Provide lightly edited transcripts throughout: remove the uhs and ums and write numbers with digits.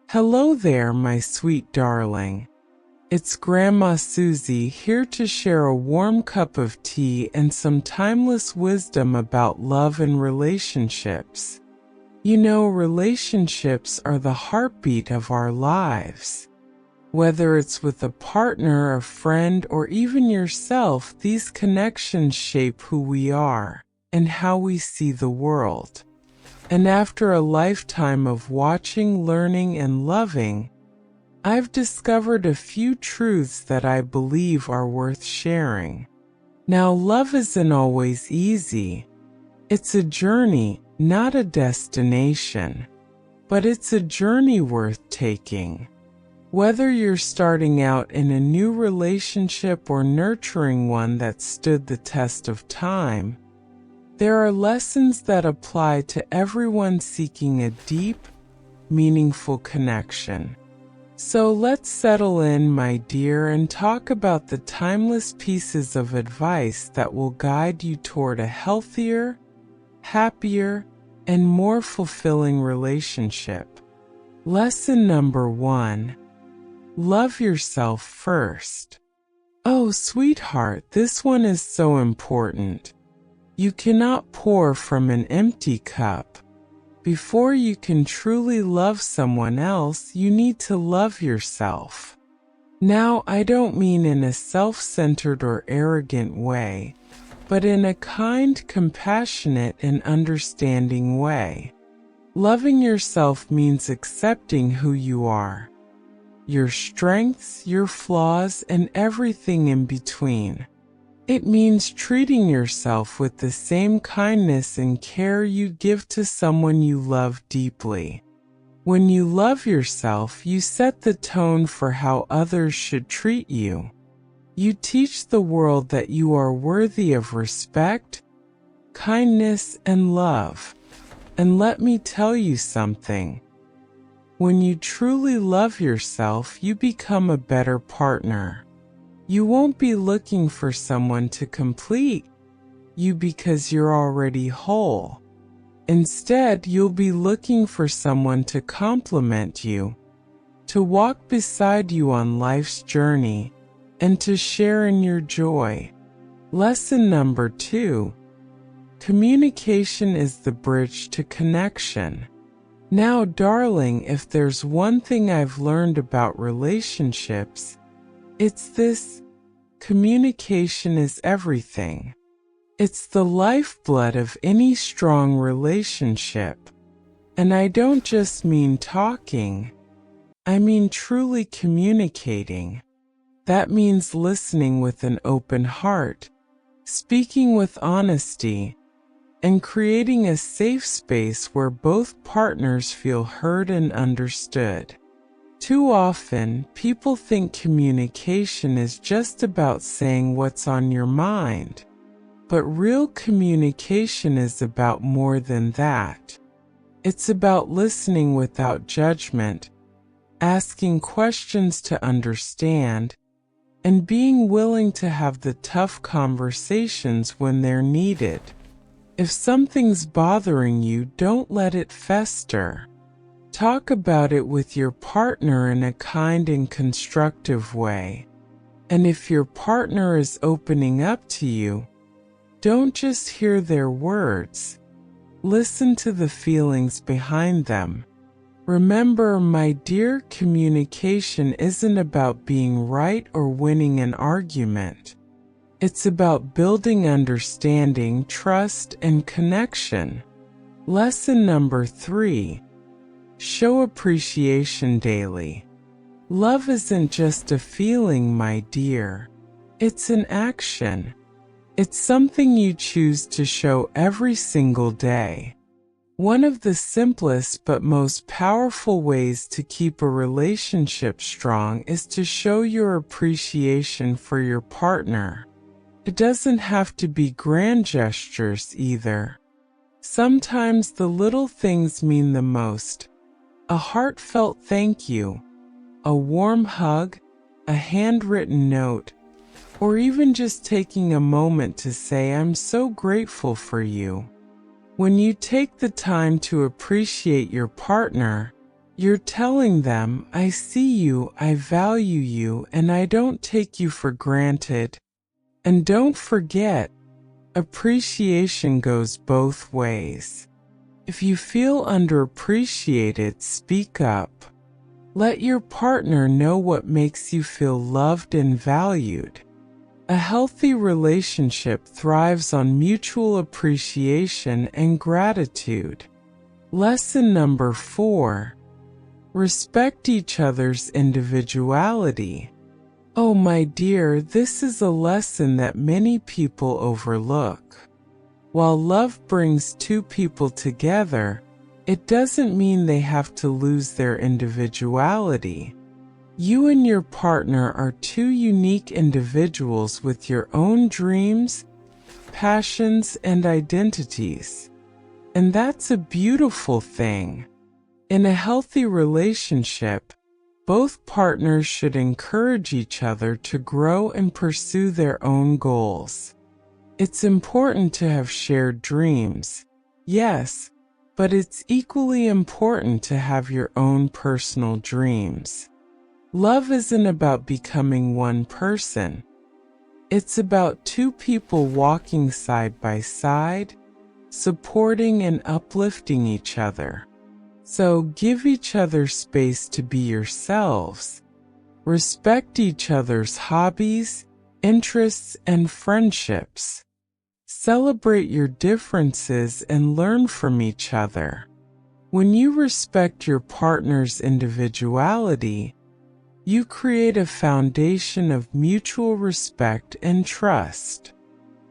Hello there, my sweet darling. It's Grandma Suzie here to share a warm cup of tea and some timeless wisdom about love and relationships. You know, relationships are the heartbeat of our lives. Whether it's with a partner, a friend, or even yourself, these connections shape who we are and how we see the world. And after a lifetime of watching, learning, and loving, I've discovered a few truths that I believe are worth sharing. Now, love isn't always easy. It's a journey, not a destination. But it's a journey worth taking. Whether you're starting out in a new relationship or nurturing one that stood the test of time, there are lessons that apply to everyone seeking a deep, meaningful connection. So let's settle in, my dear, and talk about the timeless pieces of advice that will guide you toward a healthier, happier, and more fulfilling relationship. Lesson number 1. Love yourself first. Oh, sweetheart, this one is so important. You cannot pour from an empty cup. Before you can truly love someone else, you need to love yourself. Now, I don't mean in a self-centered or arrogant way, but in a kind, compassionate, and understanding way. Loving yourself means accepting who you are, your strengths, your flaws, and everything in between. It means treating yourself with the same kindness and care you give to someone you love deeply. When you love yourself, you set the tone for how others should treat you. You teach the world that you are worthy of respect, kindness, and love. And let me tell you something. When you truly love yourself, you become a better partner. You won't be looking for someone to complete you because you're already whole. Instead, you'll be looking for someone to complement you, to walk beside you on life's journey, and to share in your joy. Lesson number 2. Communication is the bridge to connection. Now, darling, if there's one thing I've learned about relationships, it's this: communication is everything. It's the lifeblood of any strong relationship. And I don't just mean talking. I mean truly communicating. That means listening with an open heart, speaking with honesty, and creating a safe space where both partners feel heard and understood. Too often, people think communication is just about saying what's on your mind. But real communication is about more than that. It's about listening without judgment, asking questions to understand, and being willing to have the tough conversations when they're needed. If something's bothering you, don't let it fester. Talk about it with your partner in a kind and constructive way. And if your partner is opening up to you, don't just hear their words. Listen to the feelings behind them. Remember, my dear, communication isn't about being right or winning an argument. It's about building understanding, trust, and connection. Lesson number 3. Show appreciation daily. Love isn't just a feeling, my dear. It's an action. It's something you choose to show every single day. One of the simplest but most powerful ways to keep a relationship strong is to show your appreciation for your partner. It doesn't have to be grand gestures either. Sometimes the little things mean the most. A heartfelt thank you, a warm hug, a handwritten note, or even just taking a moment to say, "I'm so grateful for you." When you take the time to appreciate your partner, You're telling them, I see you, I value you, and I don't take you for granted. And don't forget, appreciation goes both ways. If you feel underappreciated, speak up. Let your partner know what makes you feel loved and valued. A healthy relationship thrives on mutual appreciation and gratitude. Lesson number 4. Respect each other's individuality. Oh my dear, this is a lesson that many people overlook. While love brings two people together, it doesn't mean they have to lose their individuality. You and your partner are two unique individuals with your own dreams, passions, and identities. And that's a beautiful thing. In a healthy relationship, both partners should encourage each other to grow and pursue their own goals. It's important to have shared dreams, yes, but it's equally important to have your own personal dreams. Love isn't about becoming one person. It's about two people walking side by side, supporting and uplifting each other. So give each other space to be yourselves. Respect each other's hobbies, interests, and friendships. Celebrate your differences and learn from each other. When you respect your partner's individuality, you create a foundation of mutual respect and trust.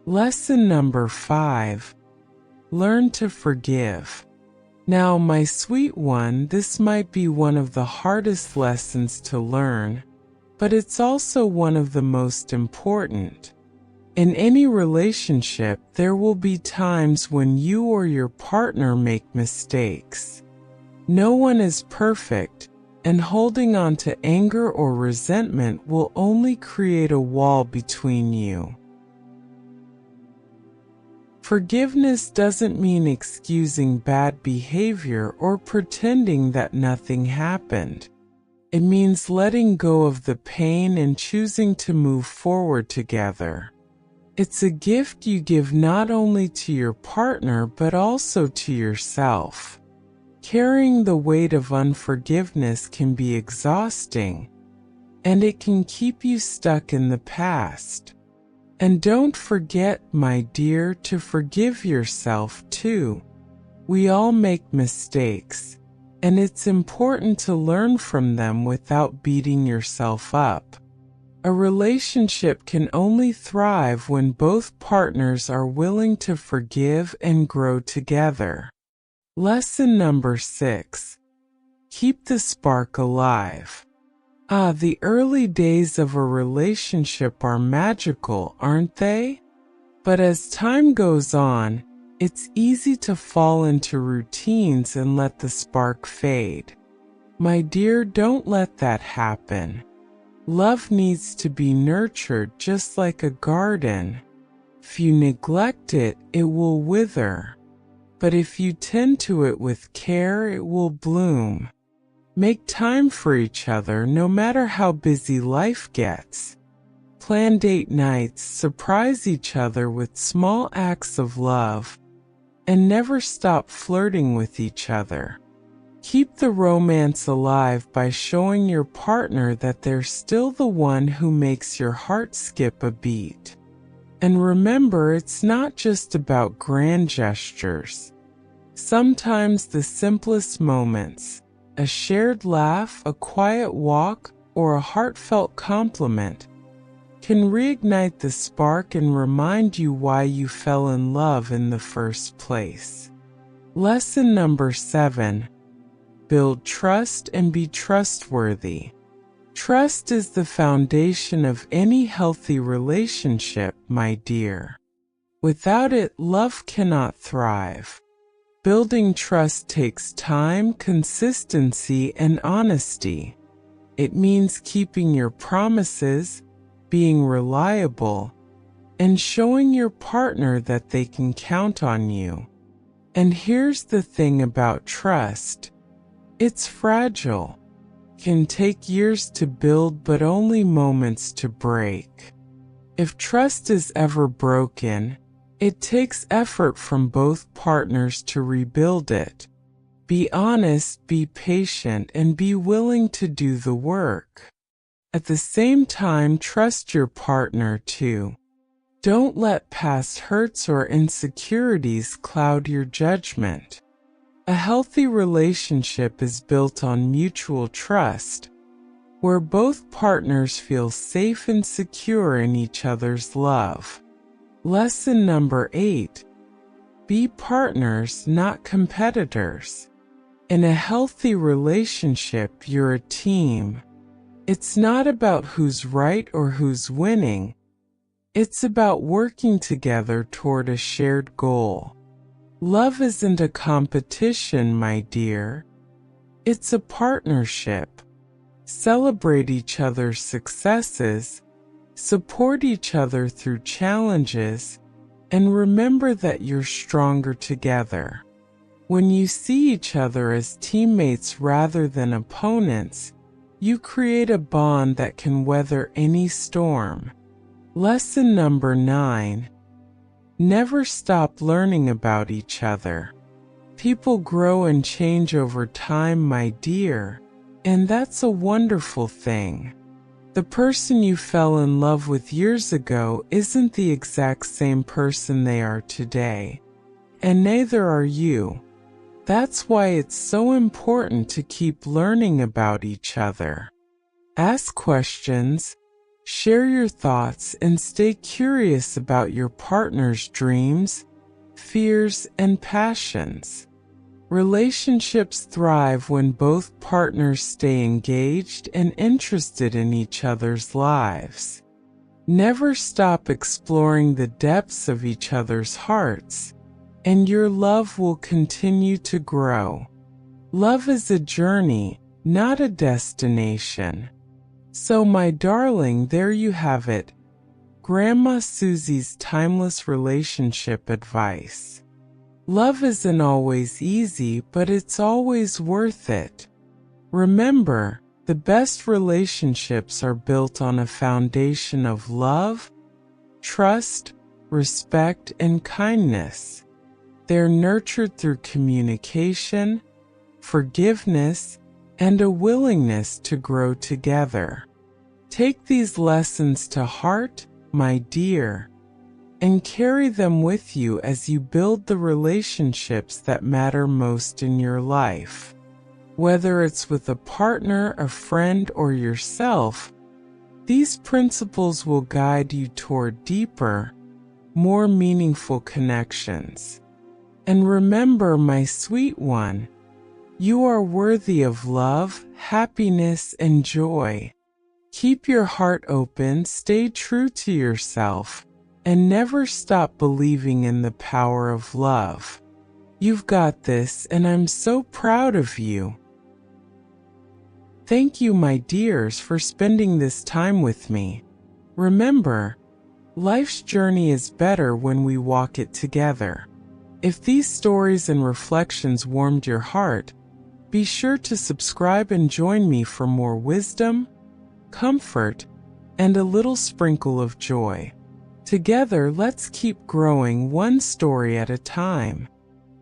Lesson number 5. Learn to forgive. Now, my sweet one, this might be one of the hardest lessons to learn, but it's also one of the most important. In any relationship, there will be times when you or your partner make mistakes. No one is perfect, and holding on to anger or resentment will only create a wall between you. Forgiveness doesn't mean excusing bad behavior or pretending that nothing happened. It means letting go of the pain and choosing to move forward together. It's a gift you give not only to your partner but also to yourself. Carrying the weight of unforgiveness can be exhausting, and it can keep you stuck in the past. And don't forget, my dear, to forgive yourself too. We all make mistakes, and it's important to learn from them without beating yourself up. A relationship can only thrive when both partners are willing to forgive and grow together. Lesson number 6. Keep the spark alive. The early days of a relationship are magical, aren't they? But as time goes on, it's easy to fall into routines and let the spark fade. My dear, don't let that happen. Love needs to be nurtured just like a garden. If you neglect it, it will wither. But if you tend to it with care, it will bloom. Make time for each other no matter how busy life gets. Plan date nights, surprise each other with small acts of love, and never stop flirting with each other. Keep the romance alive by showing your partner that they're still the one who makes your heart skip a beat. And remember, it's not just about grand gestures. Sometimes the simplest moments, a shared laugh, a quiet walk, or a heartfelt compliment, can reignite the spark and remind you why you fell in love in the first place. Lesson number 7. Build trust and be trustworthy. Trust is the foundation of any healthy relationship, my dear. Without it, love cannot thrive. Building trust takes time, consistency, and honesty. It means keeping your promises, being reliable, and showing your partner that they can count on you. And here's the thing about trust. It's fragile, can take years to build but only moments to break. If trust is ever broken, it takes effort from both partners to rebuild it. Be honest, be patient, and be willing to do the work. At the same time, trust your partner too. Don't let past hurts or insecurities cloud your judgment. A healthy relationship is built on mutual trust, where both partners feel safe and secure in each other's love. Lesson number 8. Be partners, not competitors. In a healthy relationship, you're a team. It's not about who's right or who's winning. It's about working together toward a shared goal. Love isn't a competition, my dear. It's a partnership. Celebrate each other's successes, support each other through challenges, and remember that you're stronger together. When you see each other as teammates rather than opponents, you create a bond that can weather any storm. Lesson number 9. Never stop learning about each other. People grow and change over time, my dear, and that's a wonderful thing. The person you fell in love with years ago isn't the exact same person they are today, and neither are you. That's why it's so important to keep learning about each other. Ask questions, share your thoughts, and stay curious about your partner's dreams, fears, and passions. Relationships thrive when both partners stay engaged and interested in each other's lives. Never stop exploring the depths of each other's hearts, and your love will continue to grow. Love is a journey, not a destination. So, my darling, there you have it. Grandma Susie's timeless relationship advice. Love isn't always easy, but it's always worth it. Remember, the best relationships are built on a foundation of love, trust, respect, and kindness. They're nurtured through communication, forgiveness, and a willingness to grow together. Take these lessons to heart, my dear, and carry them with you as you build the relationships that matter most in your life. Whether it's with a partner, a friend, or yourself, these principles will guide you toward deeper, more meaningful connections. And remember, my sweet one, you are worthy of love, happiness, and joy. Keep your heart open, stay true to yourself, and never stop believing in the power of love. You've got this, and I'm so proud of you. Thank you, my dears, for spending this time with me. Remember, life's journey is better when we walk it together. If these stories and reflections warmed your heart, be sure to subscribe and join me for more wisdom, comfort, and a little sprinkle of joy. Together, let's keep growing one story at a time.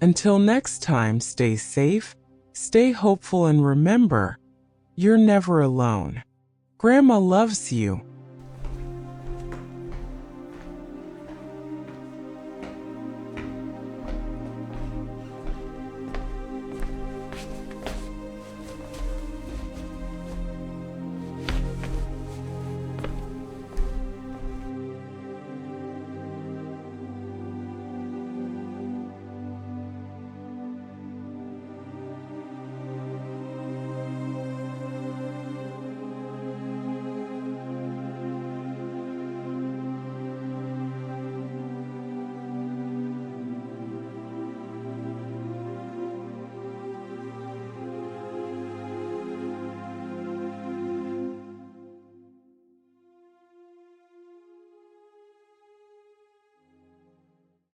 Until next time, stay safe, stay hopeful, and remember, you're never alone. Grandma loves you.